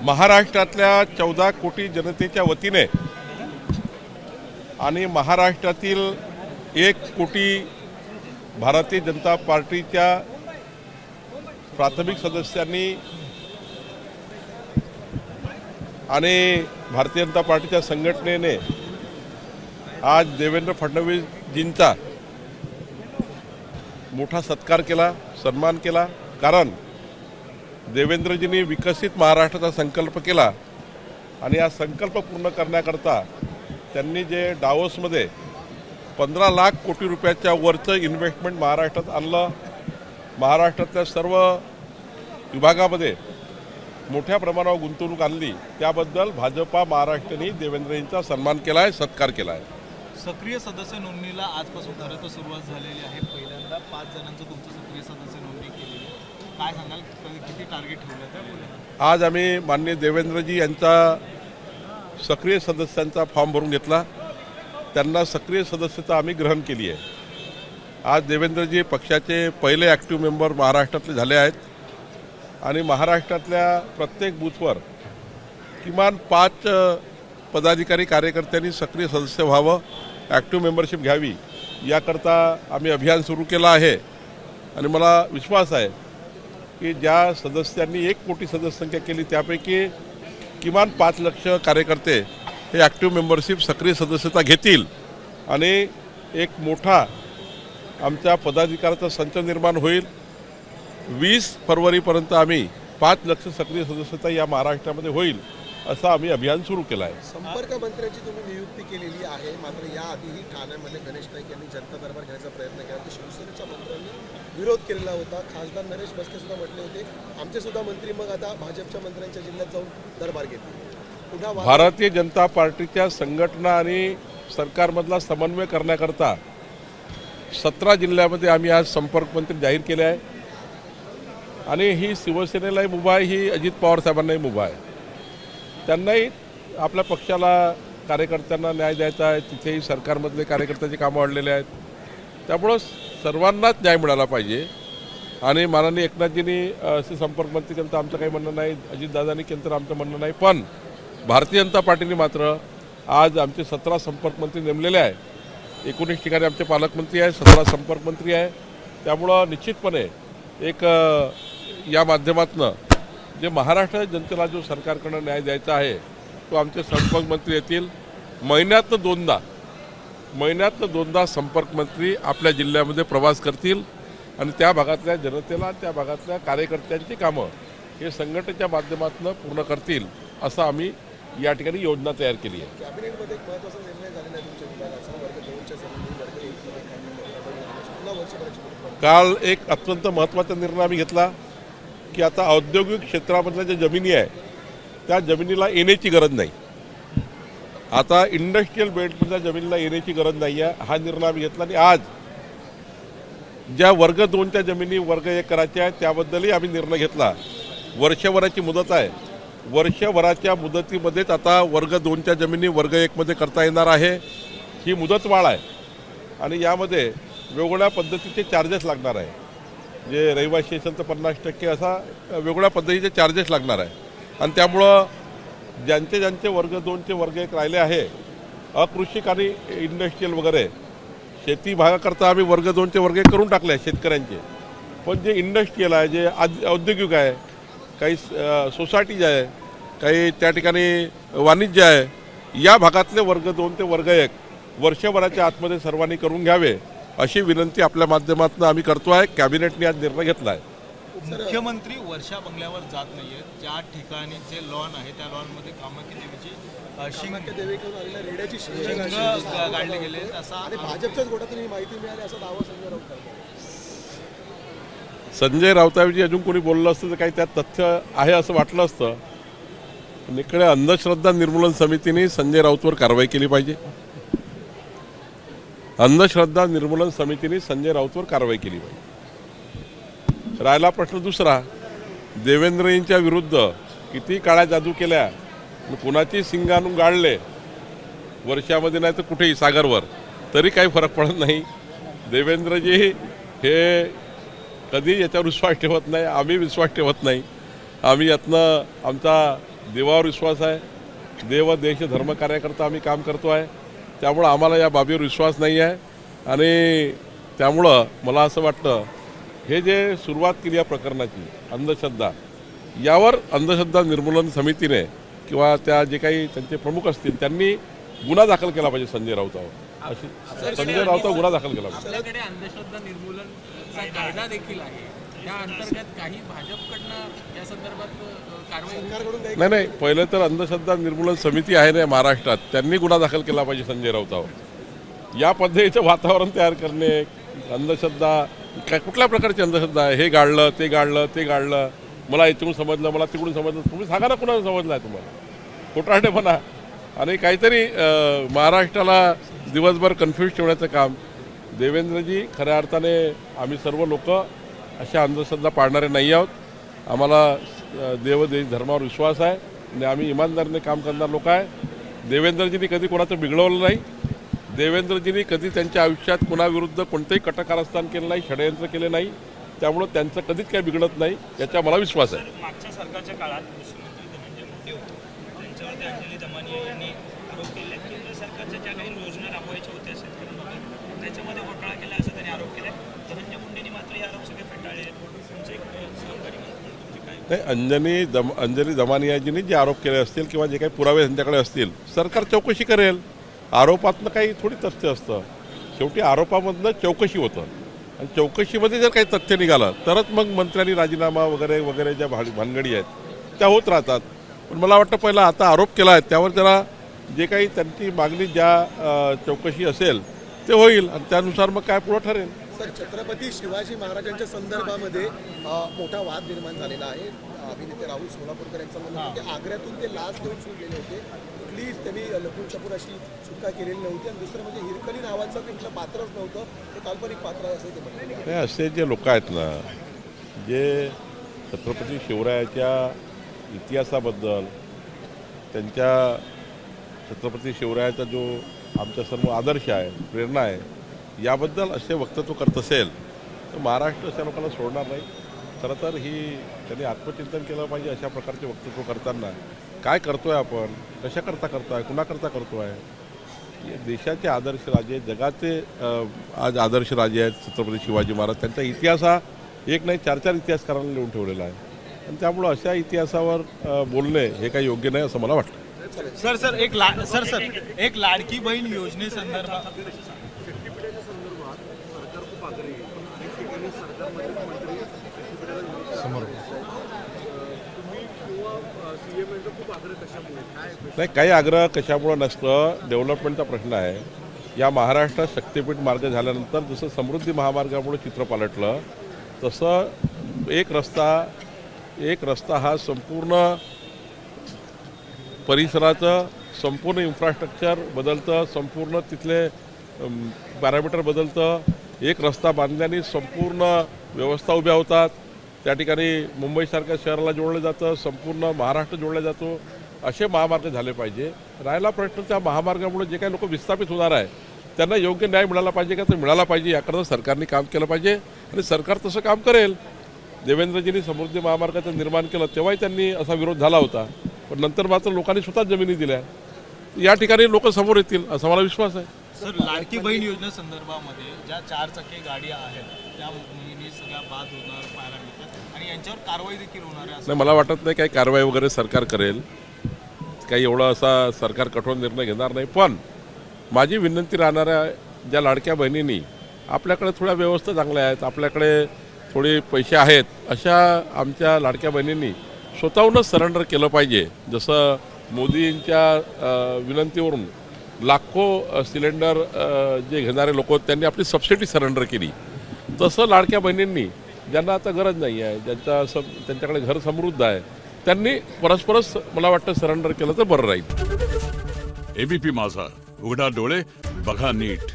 महाराष्ट्रातल्या 14 कोटी जनतेच्या वतीने आणि महाराष्ट्रातील 1 कोटी भारतीय जनता पार्टीच्या प्राथमिक सदस्यांनी आणि भारतीय जनता पार्टीच्या संघटनेने आज देवेंद्र फडणवीसजींचा मोठा सत्कार केला, सन्मान केला। कारण देवेंद्रजींनी विकसित महाराष्ट्राचा संकल्प केला आणि हा संकल्प पूर्ण करण्याकरता त्यांनी जे डावोसमध्ये 15 लाख कोटी रुपयाच्या वरचं इन्व्हेस्टमेंट महाराष्ट्रात आणलं। महाराष्ट्रातल्या सर्व विभागामध्ये मोठ्या प्रमाणावर गुंतवणूक आणली, त्याबद्दल भाजपा महाराष्ट्राने देवेंद्रजींचा सन्मान केला आहे, सत्कार केला आहे। सक्रिय सदस्य नोंदणीला आजपासून खरं तर सुरुवात झालेली आहे। पहिल्यांदा 5 जणांचं तुमचं सक्रिय सदस्य नोंदणी केलेली आहे, काय सांगाल, किती टार्गेट ठेवलं त्या? आज आम्ही माननीय देवेंद्रजी यांचा सक्रिय सदस्यांचा फॉर्म भरून घेतला, त्यांना सक्रिय सदस्यता आम्ही ग्रहण केली आहे। आज देवेंद्रजी पक्षाचे पहिले ॲक्टिव्ह मेंबर महाराष्ट्रातले झाले आहेत आणि महाराष्ट्रातल्या प्रत्येक बूथवर किमान 5 पदाधिकारी कार्यकर्त्यांनी सक्रिय सदस्य व्हावं, ॲक्टिव्ह मेंबरशिप घ्यावी, याकरता आम्ही अभियान सुरू केलं आहे। आणि मला विश्वास आहे की ज्या सदस्यांनी 1 कोटी सदस्यसंख्या केली त्यापैकी किमान 5 लाख कार्यकर्ते हे ॲक्टिव्ह मेंबरशिप सक्रिय सदस्यता घेतील आणि एक मोठा आमच्या पदाधिकाऱ्याचा संच निर्माण होईल। 20 फरवरीपर्यंत आम्ही 5 लाख सक्रिय सदस्यता या महाराष्ट्रामध्ये होईल असं आम्ही अभियान सुरू केलं आहे। संपर्क मंत्र्याची तुम्ही नियुक्ती केलेली आहे, मात्र याआधीही ठाण्यामध्ये गणेश नाईक यांनी जनता दरबार घेण्याचा प्रयत्न केला, तर शिवसेनेच्या मंत्र्यांनी विरोध केलेला होता। खासदार नरेश बस्के सुद्धा म्हटले होते आमचे सुद्धा मंत्री मग आता भाजपच्या मंत्र्यांच्या जिल्ह्यात जाऊन दरबार घेतील। पुन्हा भारतीय जनता पार्टीच्या संघटना आणि सरकारमधला समन्वय करण्याकरता 17 जिल्ह्यामध्ये आम्ही आज संपर्क मंत्री जाहीर केले आहे आणि ही शिवसेनेलाही मुभा आहे, ही अजित पवार साहेबांनाही मुभा आहे। त्यांनाही आपल्या पक्षाला कार्यकर्त्यांना न्याय द्यायचा आहे, तिथेही सरकारमधले कार्यकर्त्याचे कामं वाढलेले आहेत, त्यामुळं सर्वांनाच न्याय मिळाला पाहिजे। आणि माननीय एकनाथजींनी असे संपर्क मंत्री केलं तर आमचं काही म्हणणं नाही, अजितदादांनी केलं तर आमचं म्हणणं नाही, पण भारतीय जनता पार्टीने मात्र आज आमचे 17 संपर्क मंत्री नेमलेले आहे। 19 ठिकाणी आमचे पालकमंत्री आहे, 17 संपर्क मंत्री आहे। त्यामुळं निश्चितपणे एक या माध्यमातून जे महाराष्ट्र जनतेला जो सरकारकडून न्याय द्यायचा आहे तो आमचे संपर्क मंत्री येतील। महिन्यातनं दोनदा संपर्क मंत्री आपल्या जिल्ह्यामध्ये प्रवास करतील आणि त्या भागातल्या जनतेला, त्या भागातल्या कार्यकर्त्यांची कामं हे संघटनेच्या माध्यमातून पूर्ण करतील असं आम्ही या ठिकाणी योजना तयार केली आहे। कॅबिनेटमध्ये एक महत्त्वाचा निर्णय झालेला आहे तुमच्या विभागाचा, वर्ग 2च्या जमिनी वर्ग 1 मध्ये वर्षभराची। काल एक अत्यंत महत्त्वाचा निर्णय आम्ही घेतला की आता औद्योगिक क्षेत्रामधल्या ज्या जमिनी आहे त्या जमिनीला येण्याची गरज नाही, आता इंडस्ट्रीयल बेल्टमधल्या जमिनीला येण्याची गरज नाही आहे, हा निर्णय आम्ही घेतला। आणि आज ज्या वर्ग 2च्या जमिनी वर्ग 1 करायच्या आहेत त्याबद्दलही आम्ही निर्णय घेतला। वर्षभराची मुदत आहे, वर्षभराच्या मुदतीमध्येच आता वर्ग 2च्या जमिनी वर्ग 1 मध्ये करता येणार आहे। ही मुदतवाढ आहे आणि यामध्ये वेगवेगळ्या पद्धतीचे चार्जेस लागणार आहे, जे रहिवासी असेल तर 50% असा वेगवेगळ्या पद्धतीचे चार्जेस लागणार आहे। आणि त्यामुळं ज्यांचे वर्ग 2चे वर्ग 1 राहिले आहे, अकृषिक आणि इंडस्ट्रीयल वगैरे शेती भागाकरता आम्ही वर्ग 2चे वर्ग 1 करून टाकले आहे शेतकऱ्यांचे, पण जे इंडस्ट्रीयल आहे, जे औद्योगिक आहे, काही सोसायटीज आहे, काही त्या ठिकाणी वाणिज्य आहे, या भागातले वर्ग 2 ते वर्ग 1 वर्षभराच्या आतमध्ये सर्वांनी करून घ्यावे अशी विनंती आपल्या माध्यमातून आम्ही करतो आहे। कॅबिनेटने आज निर्णय घेतला आहे। मुख्यमंत्री वर्षा बंगल्यावर जात नाहीये, ज्या ठिकाणी जे लॉन आहे त्या लॉनमध्ये कामाख्या देवीची शिंग गाडले गेले असा आणि भाजपच्याच गोटातून ही माहिती मिळाली असा दावा संजय राऊत करतात। संजय राऊतांविषयी अजून कोणी बोललं असतं तर काही त्यात तथ्य आहे असं वाटलं असतं, पण इकडे अंधश्रद्धा निर्मूलन समितीने संजय राऊतवर कारवाई केली पाहिजे। अंधश्रद्धा निर्मूलन समितीने संजय राऊतवर कारवाई केली पाहिजे। राहिला प्रश्न दुसरा, देवेंद्रजींच्या विरुद्ध किती काळ्या जादू केल्या, कुणाची शिंग आणून गाडले, वर्षामध्ये नाही तर कुठेही सागरवर, तरी काही फरक पडत नाही। देवेंद्रजी हे कधी याच्यावर विश्वास ठेवत नाही, आम्ही विश्वास ठेवत नाही। आम्ही यातनं आमचा देवावर विश्वास आहे. देव देश धर्म कार्याकरता आम्ही काम करतो आहे. त्यामुळं आम्हाला या बाबीवर विश्वास नाही आहे. आणि त्यामुळं मला असं वाटतं हे जे सुरुवात केली या प्रकरणाची अंधश्रद्धा, यावर अंधश्रद्धा निर्मूलन समितीने किंवा त्या जे काही त्यांचे प्रमुख असतील त्यांनी गुन्हा दाखल केला पाहिजे संजय राऊतावर. अशी संजय राऊतावर गुन्हा दाखल केला पाहिजे. आपल्याकडे अंधश्रद्धा निर्मूलनचा कायदा देखील आहे. त्या अंतर्गत काही भाजपकडनं या संदर्भात कारवाई नाही, पहिलं तर अंधश्रद्धा निर्मूलन समिती आहे ना महाराष्ट्रात, त्यांनी गुन्हा दाखल केला पाहिजे संजय राऊतावर. या पद्धतीचं वातावरण तयार करणे, अंधश्रद्धा काय कुठल्या प्रकारची अंधश्रद्धा आहे, हे गाळलं ते गाळलं ते गाळलं, मला इकडून समजलं मला तिकडून समजलं, तुम्ही सांगा ना कुणाला समजलं आहे तुम्हाला, खोटारडेपणा आणि काहीतरी महाराष्ट्राला दिवसभर कन्फ्यूज ठेवण्याचं काम. देवेंद्रजी खऱ्या अर्थाने आम्ही सर्व लोक अशा अंधश्रद्धा पाळणारे नाही आहोत. आम्हाला देव देश धर्मावर विश्वास आहे आणि आम्ही इमानदारीने काम करणारे लोक आहे. देवेंद्रजींनी कधी कोणाचं बिघडवलं नाही. देवेंद्रजींनी कधी त्यांच्या आयुष्यात कुणाविरुद्ध कोणतेही कटकारस्थान केलं नाही, षडयंत्र केले नाही. त्यामुळं त्यांचं कधीच काही बिघडत नाही याचा मला विश्वास आहे. मागच्या सरकारच्या काळात कृषीमंत्री धनंजय मुंडे होते, त्यांच्यावरती अंजली दमानिया यांनी आरोप केले की केंद्र सरकारच्या ज्या काही योजना राबवायच्या होत्या शेतकऱ्यांमध्ये त्याच्यामध्ये घोटाळा केला असा त्यांनी आरोप केला. धनंजय मुंडेंनी मात्र हे आरोप सगळे फेटाळले. तुमचे एक सहकारी म्हणून तुमचे काय नाही, अंजली दमानियाजींनी जे आरोप केले असतील किंवा जे काही पुरावे त्यांच्याकडे असतील सरकार चौकशी करेल. आरोपातनं काही थोडी तथ्य असतं, शेवटी आरोपामधनं चौकशी होतं आणि चौकशीमध्ये जर काही तथ्य निघालं तरच मग मंत्र्यांनी राजीनामा वगैरे वगैरे ज्या भानगडी आहेत त्या होत राहतात. पण मला वाटतं पहिला आता आरोप केला आहे त्यावर जरा जे काही त्यांची मागणी ज्या चौकशी असेल ते होईल आणि त्यानुसार मग काय पुढं ठरेल. सर, छत्रपती शिवाजी महाराजांच्या संदर्भामध्ये मोठा वाद निर्माण झालेला आहे. अभिनेते राहुल सोलापूरकर यांचं म्हणणं होतं की आग्र्यातून ते लाच देऊन सुटलेले होते, कुठलीच त्यांनी लपून छपून अशी सुटका केलेली नव्हती. आणि दुसरं म्हणजे हिरकणी नावाचं कुठलं पात्रच नव्हतं, हे काल्पनिक पात्र आहे असं ते म्हणले. नाही, असे जे लोक आहेत ना जे छत्रपती शिवरायाच्या इतिहासाबद्दल, त्यांच्या छत्रपती शिवरायाचा जो आमच्या सर्व आदर्श आहे, प्रेरणा आहे, याबद्दल असे वक्तव्य करत असेल तर महाराष्ट्र अशा लोकांना सोडणार नाही. खरं तर ही त्यांनी आत्मचिंतन केलं पाहिजे. अशा प्रकारचे वक्तव्य करताना काय करतो आहे आपण, कशाकरता करतो आहे, कुणाकरता करतो आहे. देशाचे आदर्श राजे, जगाचे आज आदर्श राजे आहेत छत्रपती शिवाजी महाराज. त्यांचा इतिहास हा एक नाही 4 इतिहासकारांना लिहून ठेवलेला आहे आणि त्यामुळं अशा इतिहासावर बोलणे हे काही योग्य नाही असं मला वाटतं. एक लाडकी बहीण योजनेसंदर्भात नाही, काही आग्रह कशामुळं नसतं, डेव्हलपमेंटचा प्रश्न आहे. या महाराष्ट्रात शक्तीपीठ मार्ग झाल्यानंतर जसं समृद्धी महामार्गामुळे चित्र पालटलं तसं एक रस्ता हा संपूर्ण परिसराचं संपूर्ण इन्फ्रास्ट्रक्चर बदलतं, संपूर्ण तिथले पॅरामीटर बदलतं. एक रस्ता बांधल्याने संपूर्ण व्यवस्था उभ्या होतात. त्या ठिकाणी मुंबईसारख्या शहराला जोडलं जातं, संपूर्ण महाराष्ट्र जोडला जातो. असे महामार्ग झाले पाहिजे. राहिला प्रश्न त्या महामार्गामुळे जे काही लोक विस्थापित होणार आहे त्यांना योग्य न्याय मिळाला पाहिजे का, तर मिळाला पाहिजे याकरता सरकारने काम केलं पाहिजे आणि सरकार तसं काम करेल. देवेंद्रजींनी समृद्धी महामार्गाचं निर्माण केलं तेव्हाही त्यांनी असा विरोध झाला होता, पण नंतर मात्र लोकांनी स्वतः जमिनी दिल्या. या ठिकाणी लोक समोर येतील असा मला विश्वास आहे. सर, लाडकी बहीण योजनेसंदर्भामध्ये ज्या 4 चाकी गाड्या आहेत त्या सगळ्या बाद होणार पॅरामीटर आणि यांच्यावर कारवाई देखील होणार आहे. नाही, मला वाटत नाही काही कारवाई वगैरे सरकार करेल. काही एवढा असा सरकार कठोर निर्णय घेणार नाही. पण माझी विनंती राहणाऱ्या ज्या लाडक्या बहिणींनी, आपल्याकडे थोड्या व्यवस्था चांगल्या आहेत, आपल्याकडे थोडे पैसे आहेत, अशा आमच्या लाडक्या बहिणींनी स्वतःहूनच सरेंडर केलं पाहिजे. जसं मोदींच्या विनंतीवरून लाखो सिलेंडर जे घेणारे लोक त्यांनी आपली सबसिडी सरेंडर केली, तसं लाडक्या बहिणींनी ज्यांना आता गरज नाही आहे, त्यांच्याकडे घर समृद्ध आहे, त्यांनी परस्परच मला वाटतं सरेंडर केलं तर बरं राहील. एबीपी माझा, उघडा डोळे बघा नीट.